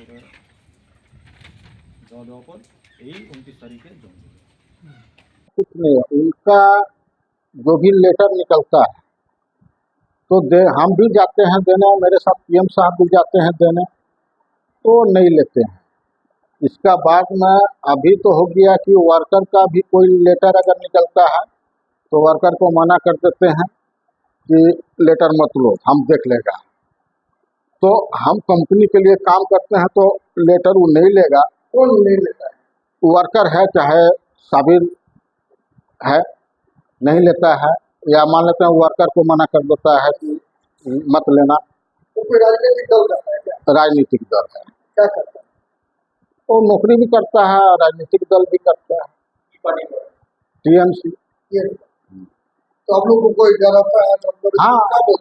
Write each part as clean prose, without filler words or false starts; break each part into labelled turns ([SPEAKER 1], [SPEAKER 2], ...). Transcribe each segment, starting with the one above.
[SPEAKER 1] ওরা जमा देওয়ার পর এই 29 तारीख जमा देंगे।
[SPEAKER 2] कुछ नहीं है, उनका जो भी लेटर निकलता है तो हम भी जाते हैं देने, मेरे साथ पीएम साहब भी जाते हैं देने, तो नहीं लेते हैं। इसका बाद में अभी तो हो गया कि वर्कर का भी कोई लेटर अगर निकलता है तो वर्कर को मना कर देते हैं कि लेटर मत लो, हम देख लेगा। तो हम कंपनी के लिए काम करते हैं तो लेटर वो नहीं लेगा। कौन नहीं लेता है? वर्कर है चाहे साबिर है, नहीं लेता है, या मान लेते हैं वर्कर को मना कर देता है कि मत लेना। तो कोई राजनीतिक दल करता है क्या? राजनीतिक दल है। क्या करता है? वो नौकरी भी करता है, राजनीतिक दल भी करता है, टीएमसी। तो आप लोग को कोई डराता है? हाँ,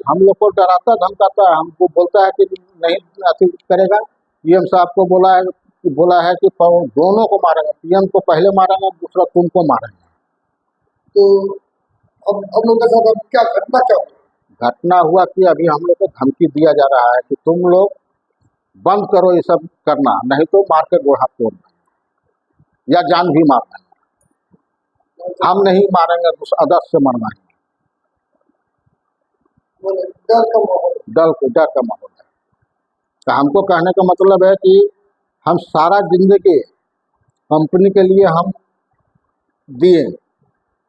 [SPEAKER 2] हम लोग को डराता धमकाता है, हमको बोलता है कि नहीं ऐसे करेगा। पीएम साहब को बोला है कि दोनों को मारेंगे, पीएम को पहले मारेंगे, दूसरा तुमको मारेंगे। तो अब लोग के साथ अब क्या घटना हुआ कि अभी हम लोग को धमकी दिया जा रहा है कि तुम लोग बंद करो ये सब करना, नहीं तो मार के गोड़ा तोड़ देंगे या जान भी मार देंगे। हम नहीं मारेंगे, अदर से मरवाएंगे। डर का माहौल है। तो हमको कहने का मतलब है कि हम सारा जिंदगी कंपनी के लिए हम दिए,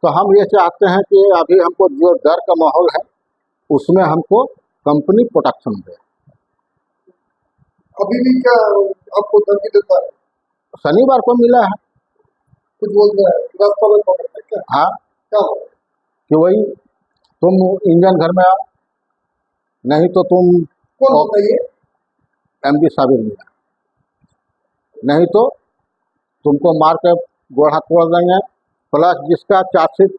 [SPEAKER 2] तो हम ये चाहते हैं कि अभी हमको जो डर का माहौल है उसमें हमको कंपनी प्रोटेक्शन दे। अभी भी क्या आपको धमकी देता है? शनिवार को मिला है, कुछ बोलते हैं क्या? हाँ, क्या कि वही तुम इंजन घर में आओ, नहीं तो तुम एमडी साबिर मिला, नहीं तो तुमको मार के गोड़ा तोड़ देंगे। प्लस जिसका चार्जशीट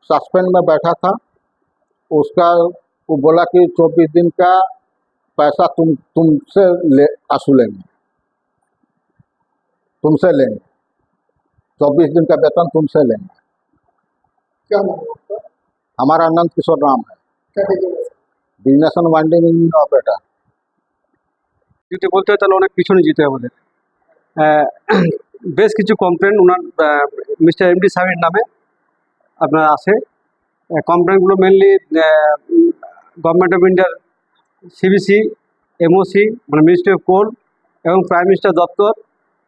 [SPEAKER 2] सस्पेंड में बैठा था उसका वो बोला कि 24 दिन का पैसा तुमसे वसूलेंगे, तुमसे लेंगे, 24 दिन का वेतन तुमसे लेंगे। क्या नाम है? हमारा अनंत किशोर राम है। क्या बिजनेस एंड वाइंडिंग ऑपरेटर।
[SPEAKER 3] যদি বলতে হয় তাহলে অনেক পিছনে যেতে হবে। বেশ কিছু কমপ্লেন ওনার মিস্টার এমডি সাহেবের নামে আপনার আসে। কমপ্লেনগুলো মেনলি গভর্নমেন্ট অফ ইন্ডিয়ার সিবিসি, এমওসি মানে মিনিস্ট্রি অফ কোল এবং প্রাইম মিনিস্টার দপ্তর,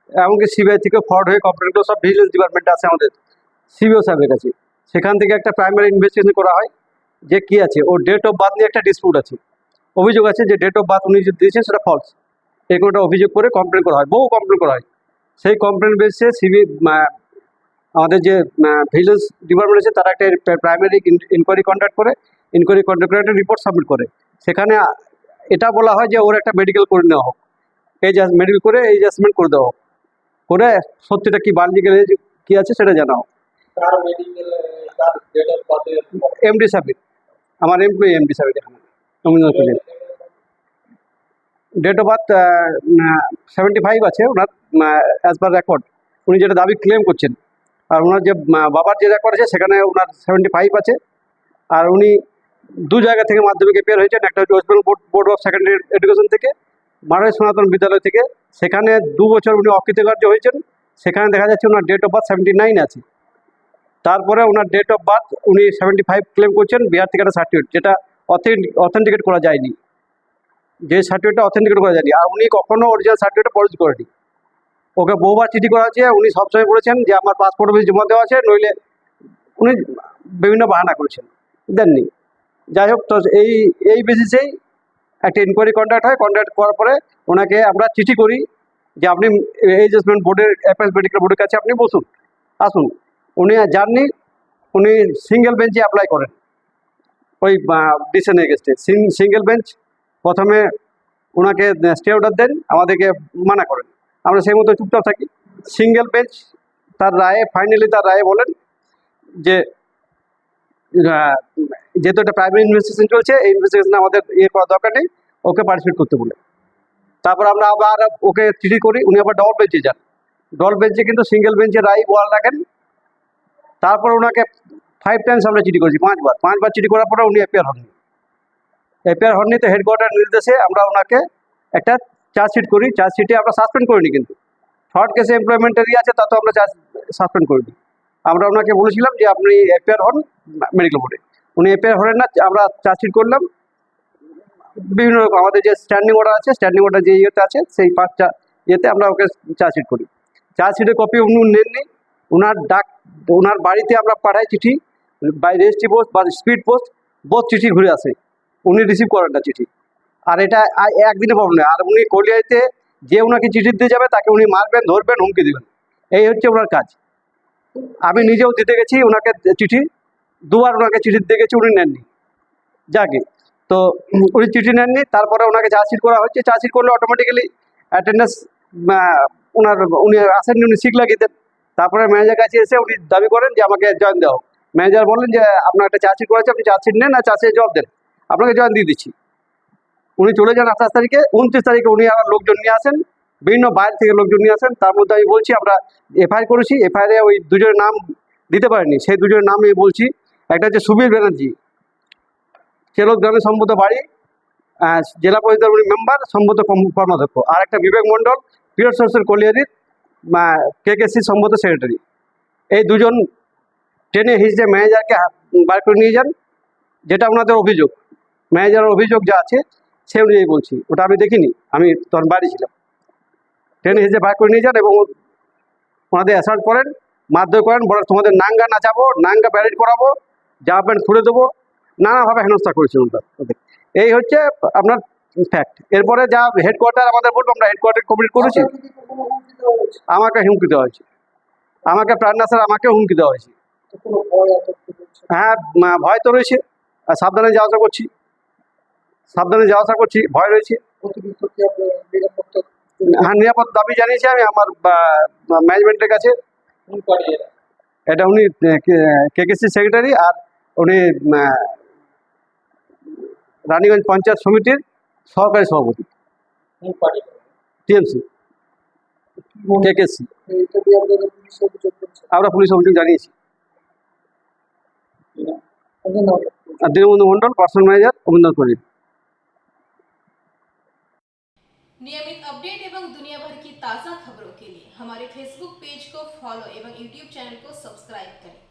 [SPEAKER 3] এমনকি সিবিআই থেকে ফরওয়ার্ড হয়ে কমপ্লেনগুলো সব ভিজিলেন্স ডিপার্টমেন্টে আছে আমাদের সিবিও সাহেবের কাছে। সেখান থেকে একটা প্রাইমারি ইনভেস্টিগেশন করা হয় যে কী আছে, ওর ডেট অফ বার্থ নিয়ে একটা ডিসপিউট আছে, অভিযোগ আছে যে ডেট অফ বার্থ উনি যে দিয়েছেন সেটা ফলস। এরকম একটা অভিযোগ করে কমপ্লেন করা হয়, বহু কমপ্লেন করা হয়। সেই কমপ্লেন বেসে আমাদের যে ভিজিলেন্স ডিপার্টমেন্ট আছে তারা একটা প্রাইমারি ইনকোয়ারি কন্ডাক্ট করে, একটা রিপোর্ট সাবমিট করে। সেখানে এটা বলা হয় যে ওর একটা মেডিকেল করে নেওয়া হোক, মেডিকেল করে এই অ্যাসেসমেন্ট করে দেওয়া হোক, করে সত্যিটা কি বায়োলজিক্যাল এজ কী আছে সেটা জানা হোক। এমডি সাবির, আমার এমপ্লয়ি এমডি সাবির এখানে ডেট অফ বার্থ 75 আছে ওনার অ্যাজ পার রেকর্ড, উনি যেটা দাবি ক্লেম করছেন। আর ওনার যে বাবার যে রেকর্ড আছে সেখানে ওনার 75 আছে। আর উনি দু জায়গা থেকে মাধ্যমিক অ্যাপিয়ার হয়েছেন, একটা হচ্ছে West Bengal board of secondary education থেকে, মারাই সনাতন বিদ্যালয় থেকে। সেখানে 2 বছর উনি অকৃতকার্য হয়েছেন। সেখানে দেখা যাচ্ছে ওনার ডেট অফ বার্থ 79 আছে। তারপরে ওনার ডেট অফ বার্থ উনি 75 ক্লেম করছেন, বিহার থেকে একটা সার্টিফিকেট যেটা অথেন্টিকেট করা যায়নি, যে সার্টিফিকেটটা অথেন্টিকেট করা যায়নি। আর উনি কখনও অরিজিনাল সার্টিফিকেটটা প্রডিউস করেনি। ওকে বহুবার চিঠি করা হয়েছে, উনি সবসময় বলেছেন যে আমার পাসপোর্ট অফিস জমা দেওয়া আছে, নইলে উনি বিভিন্ন বাহানা করেছেন, দেননি। যাই হোক, তো এই বেসিসেই একটা ইনকোয়ারি কন্ডাক্ট হয়। কন্ডাক্ট করার পরে ওনাকে আমরা চিঠি করি যে আপনি এই জাজমেন্ট বোর্ডের অ্যাপেল মেডিকেল বোর্ডের কাছে আপনি আসুন। উনি যাননি, উনি সিঙ্গেল বেঞ্চে অ্যাপ্লাই করেন ওই ডিসিশন এগেনস্টে। সিঙ্গেল বেঞ্চ প্রথমে ওনাকে স্টে অর্ডার দেন, আমাদেরকে মানা করেন, আমরা সেই মতো চুপচাপ থাকি। সিঙ্গেল বেঞ্চ তার রায়ে বলেন যে যেহেতু একটা প্রাইমারি ইনভেস্টিগেশন চলছে, এই ইনভেস্টিগেশনে আমাদের করার দরকার নেই, ওকে পার্টিসিপেট করতে বলে। তারপর আমরা আবার ওকে চিঠি করি, উনি আবার ডবল বেঞ্চে যান। ডবল বেঞ্চে কিন্তু সিঙ্গেল বেঞ্চে রায় বহাল রাখেন। তারপর ওনাকে 5 টাইমস আমরা চিঠি করেছি, 5বার চিঠি করার পরে উনি অ্যাপিয়ার হননি। তো হেডকোয়ার্টার নির্দেশে আমরা ওনাকে একটা চার্জশিট করি, চার্জশিটে আমরা সাসপেন্ড করিনি, কিন্তু ফ্রড কেসে এমপ্লয়মেন্টেরই আছে, তাতে আমরা সাসপেন্ড করিনি। আমরা ওনাকে বলেছিলাম যে আপনি এফআইআর হন মেডিকেল বোর্ডে, উনি এফআইআর হলেন না, আমরা চার্জশিট করলাম। বিভিন্ন রকম আমাদের যে স্ট্যান্ডিং অর্ডার আছে, স্ট্যান্ডিং অর্ডার যে ইয়েতে আছে সেই 5টা ইয়েতে আমরা ওকে চার্জশিট করি। চার্জশিটের কপি উনি নেননি, ওনার বাড়িতে আমরা পাঠাই চিঠি, বাই রেজিস্ট্রি পোস্ট বা স্পিড পোস্ট, বোধ চিঠি ঘুরে আসে, উনি রিসিভ করেন না চিঠি। আর এটা একদিনে প্রবলেম নয়, আর উনি কলিয়াতে যে ওনাকে চিঠি দিয়ে যাবে তাকে উনি মারবেন, ধরবেন, হুমকি দেবেন, এই হচ্ছে ওনার কাজ। আমি নিজেও দিতে গেছি ওনাকে চিঠি, 2বার ওনাকে চিঠি দিয়ে গেছি, উনি নেননি যাকে। তো উনি চিঠি নেননি, তারপরে ওনাকে চার্জশিট করা হচ্ছে। চার্জশিট করলে অটোমেটিক্যালি অ্যাটেন্ডেন্স উনি আসেননি, উনি সিক লাগিয়ে দেন। তারপরে ম্যানেজার কাছে এসে উনি দাবি করেন যে আমাকে জয়েন দেওয়া হোক। ম্যানেজার বলেন যে আপনার একটা চার্জশিট করেছে, আপনি চার্জশিট নেন, আর চার্জশিট জবাব দেন, আপনাকে জয়েন দিয়ে দিচ্ছি। উনি চলে যান 28 তারিখে। 29 তারিখে উনি আবার লোকজন নিয়ে আসেন, বিভিন্ন বাইরে থেকে লোকজন নিয়ে আসেন। তার মধ্যে আমি বলছি আমরা এফআইআর করেছি, এফআইআরে ওই দুজনের নাম দিতে পারেনি, সেই দুজনের নাম আমি বলছি। একটা হচ্ছে সুবীর ব্যানার্জি, চেলক গ্রামে সম্ভবত বাড়ি, জেলা পরিষদের উনি মেম্বার, সম্ভবত কর্মাধ্যক্ষ। আর একটা বিবেক মণ্ডল, পিওর সোর্সের কলিয়ারির কেকেসি সম্ভবত সেক্রেটারি। এই দুজন ট্রেনে হিসেবে ম্যানেজারকে বার করে নিয়ে যান, যেটা ওনাদের অভিযোগ, ম্যানেজারের অভিযোগ যা আছে সে অনুযায়ী বলছি, ওটা আমি দেখিনি, আমি তখন বাড়ি ছিলাম। ট্রেনে হিসেবে বার করে নিয়ে যান এবং ওনাদের অ্যাসাল্ট করেন, মারধর করেন, বলে তোমাদের নাঙ্গা নাচাবো, নাঙ্গা প্যারেড করাবো, জামা প্যান্ট খুলে দেবো, নানাভাবে হেনস্থা করেছে ওদের। এই হচ্ছে আপনার ফ্যাক্ট। এরপরে যা হেডকোয়ার্টার আমাদের বলবো, আমরা হেডকোয়ার্টার কমপ্লিট করেছি। আমাকে হুমকি দেওয়া হয়েছে, আমাকে প্রাণনাশের আমাকে হুমকি দেওয়া হয়েছে। হ্যাঁ, ভয় তো রয়েছে, আর সাবধানে যাওয়া আসা করছি, সাবধানে যাওয়া আসা করছি, ভয় রয়েছে। হ্যাঁ, নিরাপদ দাবি জানিয়েছি আমি আমার ম্যানেজমেন্টের কাছে। এটা উনি কেকেসি সেক্রেটারি, আর উনি রানীগঞ্জ পঞ্চায়েত সমিতির সহকারী সভাপতি, টিএমসি কেকেসি। আমরা পুলিশ অভিযোগ জানিয়েছি। আর দীনবন্ধু মন্ডল, পার্সোনাল ম্যানেজার, অভিনন্দন করি।
[SPEAKER 4] नियमित अपडेट एवं दुनिया भर की ताज़ा खबरों के लिए हमारे फेसबुक पेज को फॉलो एवं यूट्यूब चैनल को सब्सक्राइब करें।